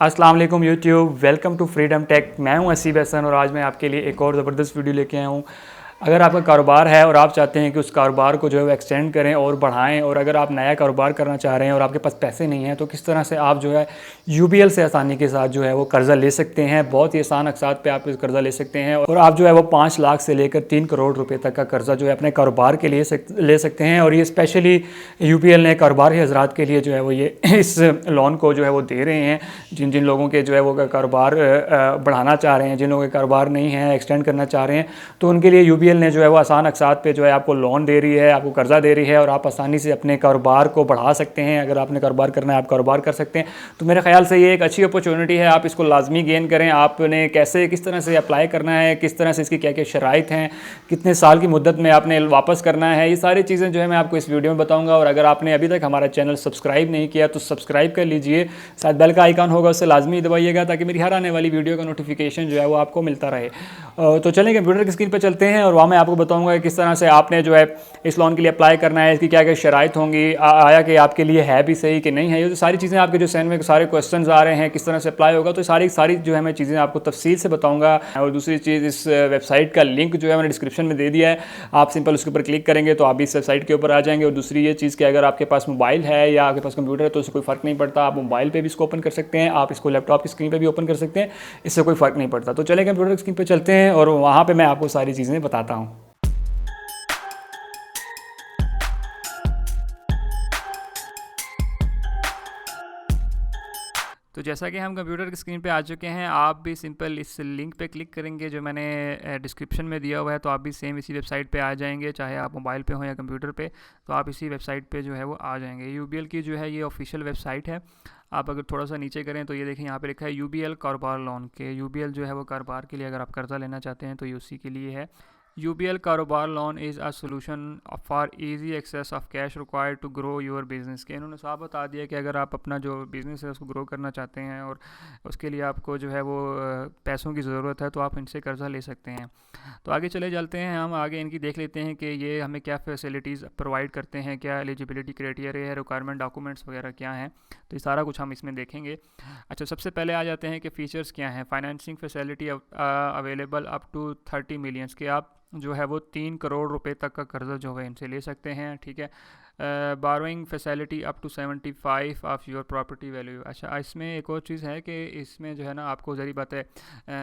अस्सलाम वालेकुम YouTube, welcome to freedom tech. मैं हूं असीब हसन और आज मैं आपके लिए एक और ज़बरदस्त वीडियो लेके आया हूं। अगर आपका कारोबार है और आप चाहते हैं कि उस कारोबार को जो है वो एक्सटेंड करें और बढ़ाएं, और अगर आप नया कारोबार करना चाह रहे हैं और आपके पास पैसे नहीं हैं, तो किस तरह से आप जो है यूबीएल से आसानी के साथ जो है वो कर्ज़ा ले सकते हैं। बहुत ही आसान अक़सात पे आप कर्ज़ा ले सकते हैं और आप जो है वो 5 लाख से लेकर 3 करोड़ रुपए तक का कर्ज़ा जो है अपने कारोबार के लिए ले सकते हैं। और ये स्पेशली यूबीएल ने कारोबारी हजरात के लिए जो है वो ये इस लोन को जो है वो दे रहे हैं, जिन जिन लोगों के जो है वो कारोबार बढ़ाना चाह रहे हैं, जिन लोगों के कारोबार नहीं है, एक्सटेंड करना चाह रहे हैं, तो उनके लिए यूबीएल ने जो है वो आसान अक़सात पे जो है आपको लोन दे रही है, आपको कर्ज़ा दे रही है और आप आसानी से अपने कारोबार को बढ़ा सकते हैं। अगर आपने कारोबार करना है, आप कारोबार कर सकते हैं। तो मेरे ख्याल से ये एक अच्छी अपॉर्चुनिटी है, आप इसको लाजमी गेन करें। आपने कैसे किस तरह से अप्लाई करना है, किस तरह से इसकी क्या क्या शराइत हैं, कितने साल की मुद्दत में आपने वापस करना है, ये सारी चीज़ें जो है मैं आपको इस वीडियो में बताऊँगा। और अगर आपने अभी तक हमारा चैनल सब्सक्राइब नहीं किया तो सब्सक्राइब कर लीजिए, साथ बेल का आइकन होगा उससे लाजमी दबाइएगा ताकि मेरी हर आने वाली वीडियो का नोटिफिकेशन जो है वो आपको मिलता रहे। तो चलें कंप्यूटर की स्क्रीन पर चलते हैं और वहाँ मैं आपको बताऊंगा किस तरह से आपने जो है इस लोन के लिए अप्लाई करना है, इसकी क्या क्या शराइत होंगी, आया कि आपके लिए है भी सही कि नहीं है। ये तो सारी चीज़ें आपके जो सहन में सारे क्वेश्चन आ रहे हैं, किस तरह से अप्लाई होगा, तो सारी जो है मैं चीज़ें आपको तफसील से बताऊँगा। और दूसरी चीज़, इस वेबसाइट का लिंक जो है मैंने डिस्क्रिप्शन में दे दिया है, आप सिंपल उसके ऊपर क्लिक करेंगे तो आप इस वेबसाइट के ऊपर आ जाएंगे। और दूसरी ये चीज़ कि अगर आपके पास मोबाइल है या आपके पास कंप्यूटर है तो उससे कोई फ़र्क नहीं पड़ता, आप मोबाइल पर भी इसको ओपन कर सकते हैं, आप इसको लैपटॉप की स्क्रीन पर भी ओपन कर सकते हैं, इससे कोई फ़र्क नहीं पड़ता। तो चले कंप्यूटर की स्क्रीन पर चलते हैं और वहाँ पर मैं आपको सारी चीज़ें बताता हूँ। तो जैसा कि हम कंप्यूटर की स्क्रीन पे आ चुके हैं, आप भी सिंपल इस लिंक पे क्लिक करेंगे जो मैंने डिस्क्रिप्शन में दिया हुआ है, तो आप भी सेम इसी वेबसाइट पे आ जाएंगे, चाहे आप मोबाइल पे हो या कंप्यूटर पे, तो आप इसी वेबसाइट पे जो है वो आ जाएंगे। यूबीएल की जो है ये ऑफिशियल वेबसाइट है। आप अगर थोड़ा सा नीचे करें तो ये देखें, यहाँ पे लिखा है यूबीएल कारोबार लोन के। यूबीएल जो है वो कारोबार के लिए अगर आप कर्ज़ा लेना चाहते हैं तो ये उसी के लिए है। UBL Karobar loan is a solution for easy access of cash required to grow your business के। इन्होंने साफ बता दिया कि अगर आप अपना जो बिज़नेस है उसको ग्रो करना चाहते हैं और उसके लिए आपको जो है वो पैसों की ज़रूरत है, तो आप इनसे कर्ज़ा ले सकते हैं। तो आगे चले चलते हैं, हम आगे इनकी देख लेते हैं कि ये हमें क्या फैसिलिटीज़ प्रोवाइड करते हैं, क्या एलिजिबिलिटी क्राइटेरिया है, रिक्वायरमेंट डॉक्यूमेंट्स वगैरह क्या हैं, तो ये सारा कुछ हम इसमें देखेंगे। अच्छा, सबसे पहले आ जाते हैं कि फ़ीचर्स क्या हैं। Financing facility available up to 30 millions के, आप जो है वो 3 करोड़ रुपए तक का कर्ज़ा जो है इनसे ले सकते हैं, ठीक है। Borrowing facility up to 75 of your property value. अच्छा, इसमें एक और चीज़ है कि इसमें जो है ना, आपको ज़री बात है,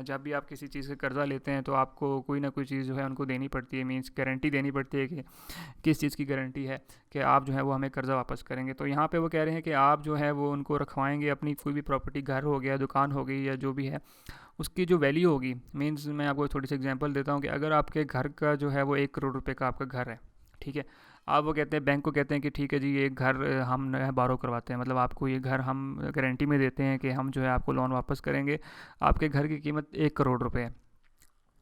जब भी आप किसी चीज़ से कर्ज़ा लेते हैं तो आपको कोई ना कोई चीज़ जो है उनको देनी पड़ती है, मीन्स गारंटी देनी पड़ती है कि किस चीज़ की गारंटी है कि आप जो है वो हमें कर्ज़ा वापस करेंगे। तो यहाँ पे वो कह रहे हैं कि आप जो है वो उनको रखवाएंगे अपनी कोई भी प्रॉपर्टी, घर हो गया, दुकान हो गई या जो भी है, उसकी जो वैल्यू होगी। मीन्स मैं आपको थोड़ी सी एग्जांपल देता हूँ कि अगर आपके घर का जो है वो 1 करोड़ रुपए का आपका घर है, ठीक है, आप वो कहते हैं, बैंक को कहते हैं कि ठीक है जी, ये घर हम बारो करवाते हैं, मतलब आपको ये घर हम गारंटी में देते हैं कि हम जो है आपको लोन वापस करेंगे। आपके घर की कीमत 1 करोड़ रुपए है,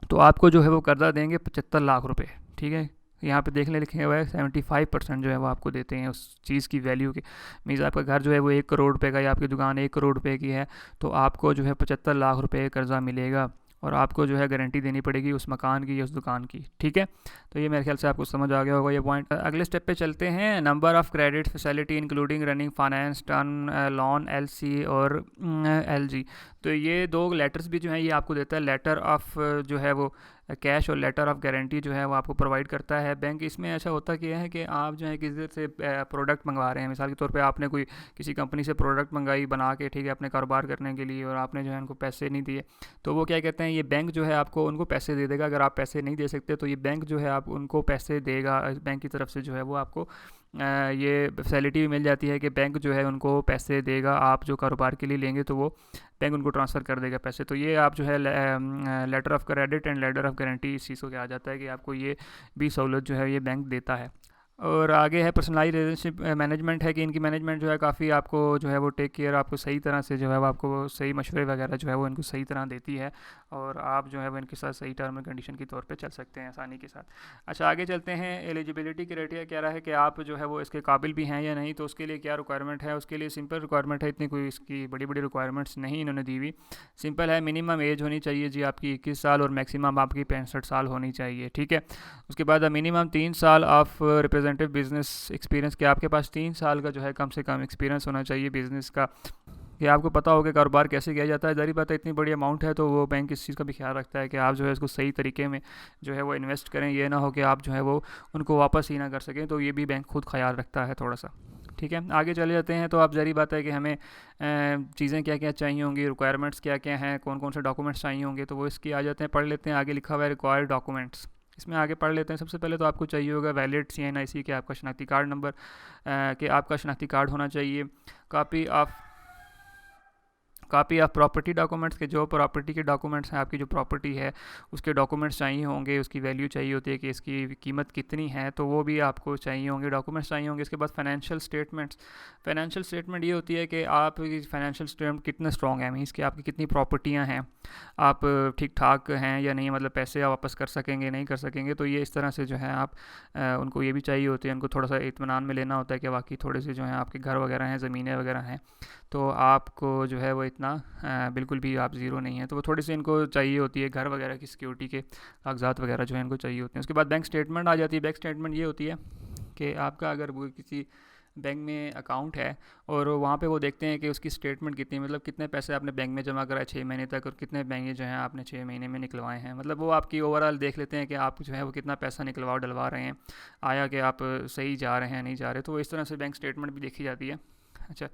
तो आपको जो है वो कर्ज़ा देंगे 75 लाख रुपए, ठीक है। यहाँ पे देखने लिखे हुआ है 75% जो है वो आपको देते हैं उस चीज़ की वैल्यू के। मीन्स आपका घर जो है वो 1 करोड़ रुपए का या आपकी दुकान 1 करोड़ रुपए की है, तो आपको जो है 75 लाख रुपए कर्ज़ा मिलेगा और आपको जो है गारंटी देनी पड़ेगी उस मकान की या उस दुकान की, ठीक है। तो ये मेरे ख्याल से आपको समझ आ गया होगा ये पॉइंट। अगले स्टेप पे चलते हैं। Number of credit facility including running finance, turn loan, LC और एलजी। तो ये 2 लेटर्स भी जो हैं ये आपको देता है। लेटर ऑफ जो है वो कैश और लेटर ऑफ गारंटी जो है वो आपको प्रोवाइड करता है बैंक। इसमें ऐसा होता क्या है कि आप जो है किसी से प्रोडक्ट मंगवा रहे हैं, मिसाल के तौर पे आपने कोई किसी कंपनी से प्रोडक्ट मंगाई बना के, ठीक है, अपने कारोबार करने के लिए, और आपने जो है उनको पैसे नहीं दिए, तो वो क्या कहते हैं, ये बैंक जो है आपको उनको पैसे दे देगा। अगर आप पैसे नहीं दे सकते तो ये बैंक जो है आप उनको पैसे देगा। बैंक की तरफ से जो है वो आपको ये फैसिलिटी भी मिल जाती है कि बैंक जो है उनको पैसे देगा। आप जो कारोबार के लिए लेंगे तो वो बैंक उनको ट्रांसफ़र कर देगा पैसे। तो ये आप जो है letter of credit and letter of guarantee, इस चीज़ को क्या आ जाता है कि आपको ये भी सहूलत जो है ये बैंक देता है। और आगे है पर्सनलाइज रिलेशनशिप मैनेजमेंट, है कि इनकी मैनेजमेंट जो है काफ़ी आपको जो है वो टेक केयर, आपको सही तरह से जो है वो आपको सही मशवरे वगैरह जो है वो इनको सही तरह देती है और आप जो है वो इनके साथ सही टर्म एंड कंडीशन के तौर पे चल सकते हैं आसानी के साथ। अच्छा, आगे चलते हैं। एलिजिबिलिटी क्राइटेरिया क्या रहा है कि आप जो है वो इसके काबिल भी हैं या नहीं, तो उसके लिए क्या रिक्वायरमेंट है। उसके लिए सिंपल रिक्वायरमेंट है, इतनी कोई इसकी बड़ी बड़ी रिक्वायरमेंट्स नहीं इन्होंने दी हुई। सिंपल है, मिनिमम एज होनी चाहिए जी आपकी 21 साल और मैक्सिमम आपकी 65 साल होनी चाहिए, ठीक है। उसके बाद मिनिमम 3 साल ऑफ रिप्रेजेंटेटिव बिजनेस एक्सपीरियंस, कि आपके पास 3 साल का जो है कम से कम एक्सपीरियंस होना चाहिए बिज़नेस का। कि आपको पता हो कि कारोबार कैसे किया जाता है। ज़ाहिर बात है इतनी बड़ी अमाउंट है तो वो बैंक इस चीज़ का भी ख्याल रखता है कि आप जो है इसको सही तरीके में जो है वो इन्वेस्ट करें, ये ना हो कि आप जो है वो उनको वापस ही ना कर सकें, तो ये भी बैंक खुद ख्याल रखता है थोड़ा सा। ठीक है, आगे चले जाते हैं। तो आप ज़ाहिर बात है कि हमें चीज़ें क्या क्या चाहिए होंगी, रिक्वायरमेंट्स क्या क्या हैं, कौन कौन से डॉक्यूमेंट्स चाहिए होंगे, तो वो इसकी आ जाते हैं, पढ़ लेते हैं। आगे लिखा हुआ है रिक्वायर्ड डॉक्यूमेंट्स, इसमें आगे पढ़ लेते हैं। सबसे पहले तो आपको चाहिए होगा वैलिड CNIC के आपका शनाख्ती कार्ड नंबर, कि आपका शनाख्ती कार्ड होना चाहिए। कॉपी ऑफ प्रॉपर्टी डॉक्यूमेंट्स के, जो प्रॉपर्टी के डॉक्यूमेंट्स हैं, आपकी जो प्रॉपर्टी है उसके डॉक्यूमेंट्स चाहिए होंगे, उसकी वैल्यू चाहिए होती है कि इसकी कीमत कितनी है, तो वो भी आपको चाहिए होंगे, डॉक्यूमेंट्स चाहिए होंगे। इसके बाद फाइनेंशियल स्टेटमेंट्स, फाइनेंशियल स्टेटमेंट ये होती है कि आप फाइनेंशियल स्टेटमेंट कितने स्ट्रॉन्ग है, मीन्स कि आपकी कितनी प्रॉपर्टियाँ हैं, आप ठीक ठाक हैं या नहीं, मतलब पैसे आप वापस कर सकेंगे नहीं कर सकेंगे, तो ये इस तरह से जो है आप उनको ये भी चाहिए होते हैं, उनको थोड़ा सा इत्मीनान में लेना होता है कि वाकई थोड़े से जो है आपके घर वगैरह हैं, ज़मीनें वगैरह हैं, तो आपको जो है वो इतना बिल्कुल भी आप ज़ीरो नहीं है, तो वो थोड़ी सी इनको चाहिए होती है, घर वगैरह की सिक्योरिटी के कागजात वगैरह जो है इनको चाहिए होते हैं। उसके बाद बैंक स्टेटमेंट आ जाती है। बैंक स्टेटमेंट ये होती है कि आपका अगर वो किसी बैंक में अकाउंट है और वहाँ पे वो देखते हैं कि उसकी स्टेटमेंट कितनी, मतलब कितने पैसे आपने बैंक में जमा कराए 6 महीने तक, और कितने बैंक जो हैं आपने 6 महीने में निकलवाए हैं, मतलब वो आपकी ओवरऑल देख लेते हैं कि आप जो है वो कितना पैसा निकलवा डलवा रहे हैं, आया कि आप सही जा रहे हैं नहीं जा रहे, तो इस तरह से बैंक स्टेटमेंट भी देखी जाती है। अच्छा,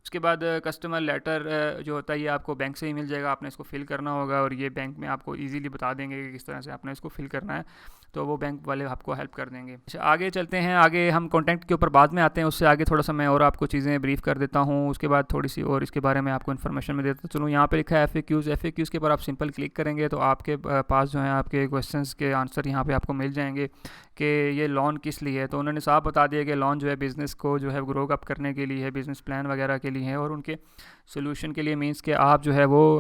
उसके बाद कस्टमर लेटर जो होता है ये आपको बैंक से ही मिल जाएगा, आपने इसको फ़िल करना होगा, और ये बैंक में आपको इजीली बता देंगे कि किस तरह से आपने इसको फ़िल करना है, तो वो बैंक वाले आपको हेल्प कर देंगे। अच्छा, आगे चलते हैं। आगे हम कॉन्टैक्ट के ऊपर बाद में आते हैं, उससे आगे थोड़ा सा मैं और आपको चीज़ें ब्रीफ कर देता हूँ, उसके बाद थोड़ी सी और इसके बारे में आपको इन्फॉर्मेशन में देता चलूँ। यहाँ पे लिखा है FAQs के ऊपर आप सिंपल क्लिक करेंगे तो आपके पास जो है आपके क्वेश्चंस के आंसर यहाँ पे आपको मिल जाएंगे कि ये लोन किस लिए है। तो उन्होंने साफ बता दिया कि लोन जो है बिज़नेस को जो है ग्रो अप करने के लिए है, बिज़नेस प्लान वगैरह के लिए है, और उनके सोल्यूशन के लिए, मींस कि आप जो है वो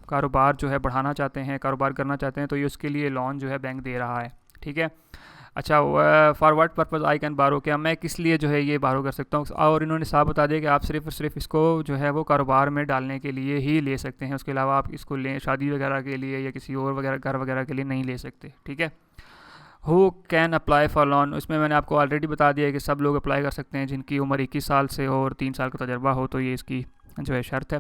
कारोबार जो है बढ़ाना चाहते हैं, कारोबार करना चाहते हैं, तो ये उसके लिए लोन जो है बैंक दे रहा है। ठीक है। अच्छा, for what purpose I can बारो, क्या मैं किस लिए जो है ये बारो कर सकता हूँ, और इन्होंने साफ बता दिया कि आप सिर्फ और सिर्फ इसको जो है वो कारोबार में डालने के लिए ही ले सकते हैं, उसके अलावा आप इसको लें शादी वगैरह के लिए या किसी और वगैरह घर वगैरह के लिए नहीं ले सकते। ठीक है। Who can apply for loan, उसमें मैंने आपको ऑलरेडी बता दिया है कि सब लोग अप्लाई कर सकते हैं जिनकी उम्र 21 साल से हो और 3 साल का तजर्बा हो, तो ये इसकी जो है शर्त है।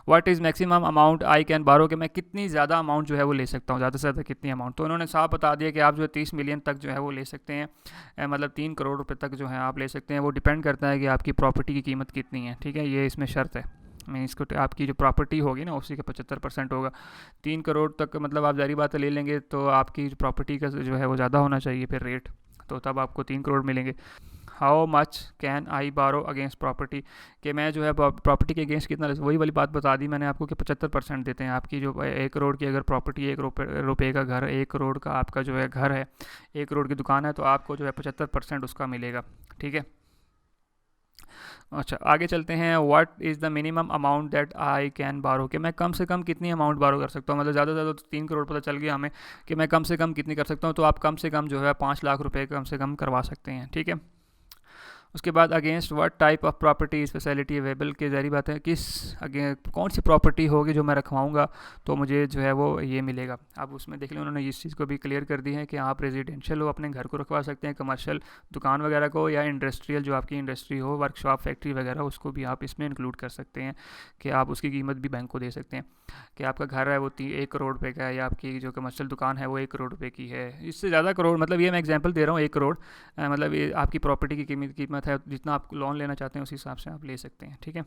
What is maximum amount I can बारो, कि मैं कितनी ज़्यादा अमाउंट जो है वो ले सकता हूँ, ज़्यादा से ज़्यादा कितनी अमाउंट, तो उन्होंने साफ बता दिया कि आप जो है 30 मिलियन तक जो है वो ले सकते हैं, मतलब 3 करोड़ रुपए तक जो है आप ले सकते हैं। वो डिपेंड करता है कि आपकी प्रॉपर्टी की कीमत कितनी है। ठीक है, ये इसमें शर्त है। मैं इसको आपकी जो प्रॉपर्टी होगी ना उसी का 75% होगा। 3 करोड़ तक मतलब आप ज़ाहिर बात है ले लेंगे तो आपकी प्रॉपर्टी का जो है वो ज़्यादा होना चाहिए फिर रेट, तो तब आपको 3 करोड़ मिलेंगे। हाउ मच कैन आई बारो अगेंस्ट प्रॉपर्टी, कि मैं जो है प्रॉपर्टी के अगेंस्ट कितना, वही वाली बात बता दी मैंने आपको कि 75% देते हैं। आपकी जो 1 करोड़ की अगर प्रॉपर्टी, 1 रुपये का घर, 1 करोड़ का आपका जो है घर है, 1 करोड़ की दुकान है, तो आपको जो है 75% उसका मिलेगा। ठीक है। अच्छा, आगे चलते हैं। What is the minimum amount that I can बारो, कि मैं कम से कम कितनी अमाउंट बारो कर सकता हूँ, मतलब ज़्यादा से ज़्यादा तो 3 करोड़ पता चल गया हमें कि मैं कम से कम कितनी कर सकता हूँ, तो आप कम से कम जो है 5 लाख रुपए कम से कम करवा सकते हैं। ठीक है। उसके बाद against what type of property is facility available, के ज़ाहिर बात है किस कौन सी प्रॉपर्टी होगी जो मैं रखवाऊँगा तो मुझे जो है वो ये मिलेगा। अब उसमें देख लें उन्होंने इस चीज़ को भी क्लियर कर दी है कि आप रेजिडेंशियल हो अपने घर को रखवा सकते हैं, कमर्शियल दुकान वगैरह को, या इंडस्ट्रियल जो आपकी इंडस्ट्री हो, वर्कशॉप फैक्ट्री वगैरह, उसको भी आप इसमें इंक्लूड कर सकते हैं कि आप उसकी कीमत भी बैंक को दे सकते हैं। कि आपका घर है वो 1 करोड़ रुपये का है, या आपकी जो कमर्शियल दुकान है वो 1 करोड़ रुपये की है, इससे ज़्यादा करोड़, मतलब ये मैं एग्जांपल दे रहा हूँ, 1 करोड़ मतलब ये आपकी प्रॉपर्टी की कीमत है, जितना आप लोन लेना चाहते हैं उस हिसाब से आप ले सकते हैं। ठीक है।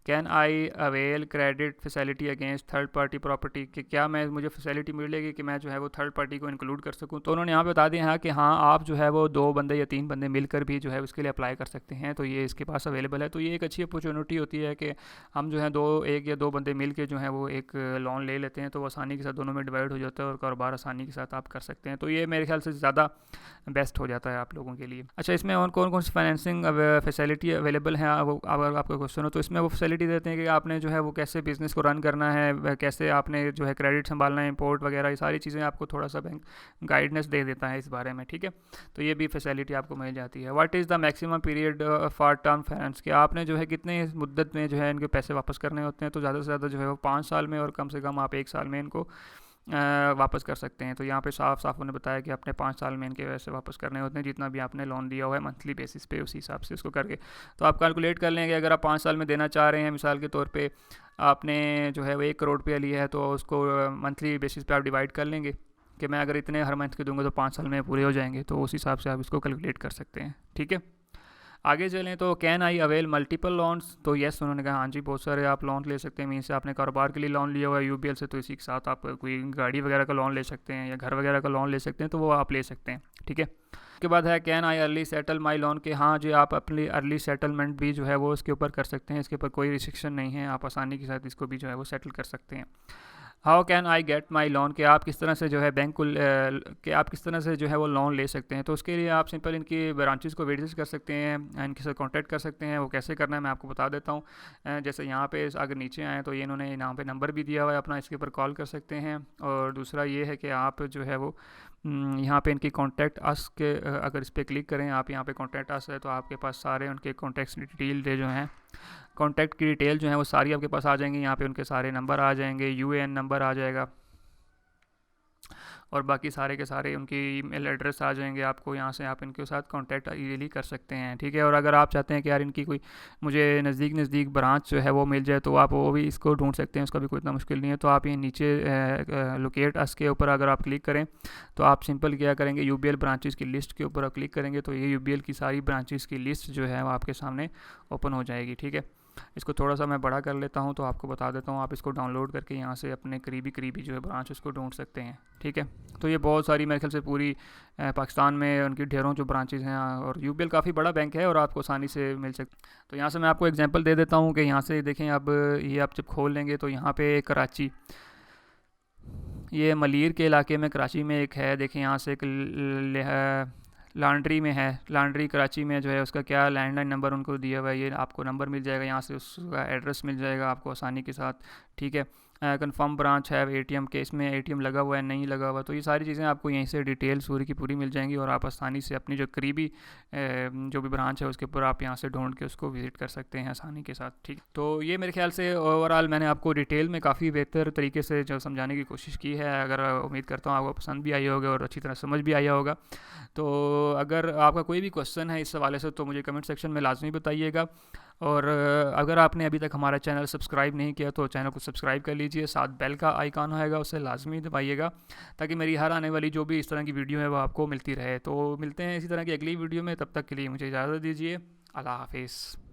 Can I avail credit facility against third party property, कि क्या मैं मुझे फैसिलिटी मिलेगी कि मैं जो है वो थर्ड पार्टी को इंक्लूड कर सकूं, तो उन्होंने यहाँ पे बता दिया है कि हाँ आप जो है वो 2 बंदे या 3 बंदे मिलकर भी जो है उसके लिए अप्लाई कर सकते हैं, तो ये इसके पास अवेलेबल है। तो ये एक अच्छी अपॉर्चुनिटी होती है कि हम जो है 1 या 2 बंदे मिल के जो है वो एक लोन ले लेते हैं, तो वो आसानी के साथ दोनों में डिवाइड हो जाता है और कारोबार आसानी के साथ आप कर सकते हैं, तो ये मेरे ख्याल से ज़्यादा बेस्ट हो जाता है आप लोगों के लिए। अच्छा, इसमें और कौन कौन सी फाइनेंसिंग फैसिलिटी अवेलेबल है, वो अगर आपका क्वेश्चन हो तो इसमें वो फैसिलिटी देते हैं कि आपने जो है वो कैसे बिज़नेस को रन करना है, कैसे आपने जो है क्रेडिट संभालना है, इंपोर्ट वगैरह, ये सारी चीज़ें आपको थोड़ा सा बैंक गाइडेंस दे देता है इस बारे में। ठीक है, तो ये भी फैसिलिटी आपको मिल जाती है। What is the maximum period for term finance, कि आपने जो है कितने मुद्दत में जो है इनके पैसे वापस करने होते हैं, तो ज़्यादा से ज़्यादा जो है वो 5 साल में, और कम से कम आप 1 साल में इनको वापस कर सकते हैं। तो यहाँ पे साफ साफ उन्होंने बताया कि अपने 5 साल में इनके वैसे वापस करने होते हैं, जितना भी आपने लोन दिया हुआ है मंथली बेसिस पे, उसी हिसाब से उसको करके तो आप कैलकुलेट कर लेंगे। अगर आप 5 साल में देना चाह रहे हैं, मिसाल के तौर पे आपने जो है वो 1 करोड़ रुपया लिया है, तो उसको मंथली बेसिस पे आप डिवाइड कर लेंगे कि मैं अगर इतने हर मंथ के दूंगा तो 5 साल में पूरे हो जाएंगे, तो उस हिसाब से आप इसको कैलकुलेट कर सकते हैं। ठीक है, आगे चलें तो can I avail multiple loans, तो येस उन्होंने कहा हाँ जी बहुत सारे आप लोन ले सकते हैं। मीन से आपने कारोबार के लिए लोन लिया हुआ है यूबीएल से, तो इसी के साथ आप कोई गाड़ी वगैरह का लोन ले सकते हैं या घर वगैरह का लोन ले सकते हैं, तो वो आप ले सकते हैं। ठीक है, उसके बाद है can I early settle my loan, के हाँ जी आप अपनी अर्ली सेटलमेंट भी जो है वो इसके ऊपर कर सकते हैं, इसके ऊपर कोई रिस्ट्रिक्शन नहीं है, आप आसानी के साथ इसको भी जो है वो सेटल कर सकते हैं। How can I get my loan, कि आप किस तरह से जो है बैंक को कि आप किस तरह से जो है वो लोन ले सकते हैं। तो उसके लिए आप सिंपल इनकी ब्रांचेस को विजिट कर सकते हैं, इनके साथ कांटेक्ट कर सकते हैं। वो कैसे करना है मैं आपको बता देता हूँ। जैसे यहाँ पे अगर नीचे आएँ तो ये इन्होंने यहाँ पे नंबर भी दिया हुआ है अपना, इसके ऊपर कॉल कर सकते हैं। और दूसरा ये है कि आप जो है वो यहाँ पे इनकी कॉन्टैक्ट अस के अगर इस पर क्लिक करें आप, यहाँ पे कॉन्टैक्ट अस है, तो आपके पास सारे उनके कॉन्टैक्ट डिटेल जो हैं, कॉन्टैक्ट की डिटेल जो है वो सारी आपके पास आ जाएंगी। यहाँ पे उनके सारे नंबर आ जाएंगे, यूएएन नंबर आ जाएगा, और बाकी सारे के सारे उनकी ईमेल एड्रेस आ जाएंगे आपको। यहाँ से आप इनके साथ कांटेक्ट इजीली कर सकते हैं। ठीक है, और अगर आप चाहते हैं कि यार इनकी कोई मुझे नज़दीक ब्रांच जो है वो मिल जाए, तो आप वो भी इसको ढूंढ सकते हैं, उसका भी कोई इतना मुश्किल नहीं है। तो आप ये नीचे लोकेट अस के ऊपर अगर आप क्लिक करें तो आप सिंपल क्या करेंगे, यूबीएल ब्रांचेस की लिस्ट के ऊपर आप क्लिक करेंगे तो ये यूबीएल की सारी ब्रांचेस की लिस्ट जो है वो आपके सामने ओपन हो जाएगी। ठीक है, इसको थोड़ा सा मैं बड़ा कर लेता हूँ तो आपको बता देता हूँ, आप इसको डाउनलोड करके यहाँ से अपने करीबी जो है ब्रांच उसको ढूंढ सकते हैं। ठीक है, तो ये बहुत सारी मेरे ख्याल से पूरी पाकिस्तान में उनकी ढेरों जो ब्रांचेज़ हैं, और यूबीएल काफ़ी बड़ा बैंक है और आपको आसानी से मिल सकती। तो यहाँ से मैं आपको एग्जांपल दे देता हूँ कि यहाँ से देखें, अब ये आप जब खोल लेंगे तो यहाँ पे कराची, ये मलीर के इलाके में कराची में एक है, देखें यहाँ से एक लॉन्ड्री में है, लॉन्ड्री कराची में जो है उसका क्या लैंडलाइन नंबर उनको दिया हुआ है, ये आपको नंबर मिल जाएगा, यहाँ से उसका एड्रेस मिल जाएगा आपको आसानी के साथ। ठीक है, कंफर्म ब्रांच है एटीएम के, इसमें एटीएम लगा हुआ है नहीं लगा हुआ, तो ये सारी चीज़ें आपको यहीं से डिटेल पूरी की पूरी मिल जाएंगी, और आप आसानी से अपनी जो करीबी जो भी ब्रांच है उसके ऊपर आप यहाँ से ढूंढ के उसको विज़िट कर सकते हैं आसानी के साथ। ठीक, तो ये मेरे ख्याल से ओवरऑल मैंने आपको डिटेल में काफ़ी बेहतर तरीके से जो समझाने की कोशिश की है। अगर उम्मीद करता हूँ आपको पसंद भी आई होगा और अच्छी तरह समझ भी आया होगा। तो अगर आपका कोई भी क्वेश्चन है इस हवाले से तो मुझे कमेंट सेक्शन में लाजमी बताइएगा, और अगर आपने अभी तक हमारा चैनल सब्सक्राइब नहीं किया तो चैनल को सब्सक्राइब कर लीजिए, साथ बेल का आइकॉन होएगा उसे लाजमी दबाइएगा, ताकि मेरी हर आने वाली जो भी इस तरह की वीडियो है वो आपको मिलती रहे। तो मिलते हैं इसी तरह की अगली वीडियो में, तब तक के लिए मुझे इजाज़त दीजिए। अल्लाह हाफिज़।